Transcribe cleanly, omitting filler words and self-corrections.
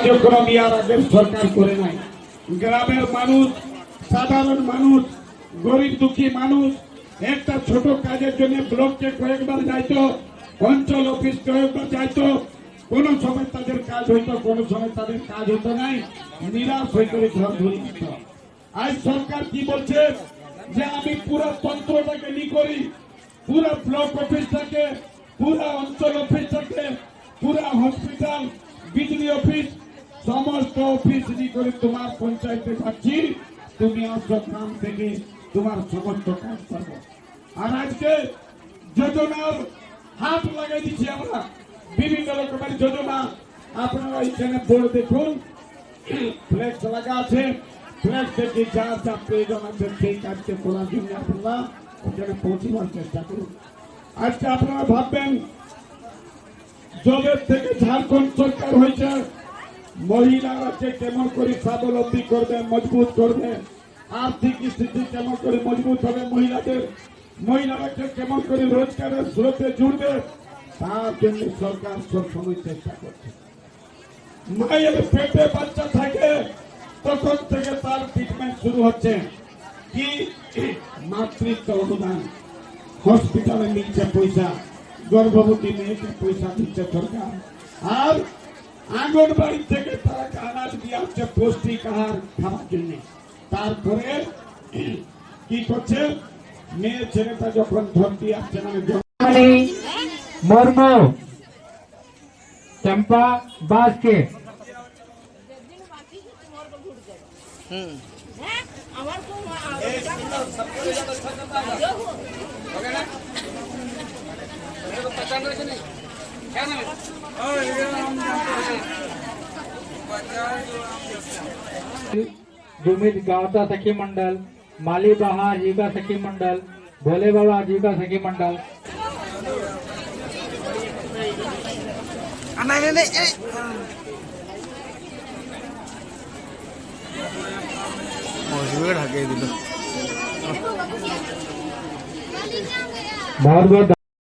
কার্যক্রমই আর আগের সরকার করে নাই। গ্রামের মানুষ, সাধারণ মানুষ, গরিব দুঃখী মানুষ একটা ছোট কাজের জন্য ব্লককে কয়েকবার যাইতো, অঞ্চল অফিস কয়েকবার যাইতো, কোন সময় তাদের কাজ হইতো, কোন সময় তাদের কাজ হতো নাই, নিরাশ হয়ে করে ঘর ধরে দিত। আজ সরকার কি বলছে যে আমি পুরো তন্ত্রটাকে নি করি, পুরা ব্লক অফিসটাকে, পুরা অঞ্চল অফিসটাকে, পুরা হসপিটাল, বিজলি অফিস, সমস্ত অফিস নি করে তোমার পঞ্চায়েতে পাচ্ছি, তুমি আসো গ্রাম থেকে তোমার সমস্ত কাজ করবো। আর আজকে যোজনার হাত লাগাই দিচ্ছি আমরা, বিভিন্ন রকমের যোজনা। আপনারা এখানে বোর্ড দেখুন, ফ্লেক্স লাগা আছে, ফ্লেক্স থেকে যা যা প্রয়োজন আছে সেই কাজকে করার জন্য আপনারা ওখানে পৌঁছবার চেষ্টা করুন। আজকে আপনারা ভাববেন জবের থেকে ঝাড়খণ্ড সরকার হয়েছে, মহিলারাকে কেমন করে স্বাবলম্বী করবে, মজবুত করবে, আর্থিক স্থিতি কেমন করে মজবুত হবে মহিলাদের, মহিলারাকে কেমন করে রোজগারের স্রোতে জুড়বে, তার জন্য সরকার সবসময় চেষ্টা করছে। মায়ের পেটে বাচ্চা থাকে তখন থেকে তার ট্রিটমেন্ট শুরু হচ্ছে, কি মাতৃত্ব অনুদান, হসপিটালে মিলছে পয়সা, গর্ভবতী মেয়েকে পয়সা দিচ্ছে সরকার, আর আঙ্গনবাড়ি থেকে তারা আনাজ দিয়ে আসছে পৌষ্টিক আহার খাওয়ার জন্য। তারপরে কি করছে, মেয়ে ছেলেটা যখন ধরতি আসছে মানে মর্ম চম্পা বাসকে जुमित गावता सखी मंडल, माली बहा आजीविका सखी मंडल, भोले बाबा आजीविका सखी मंडल। बहुत बहुत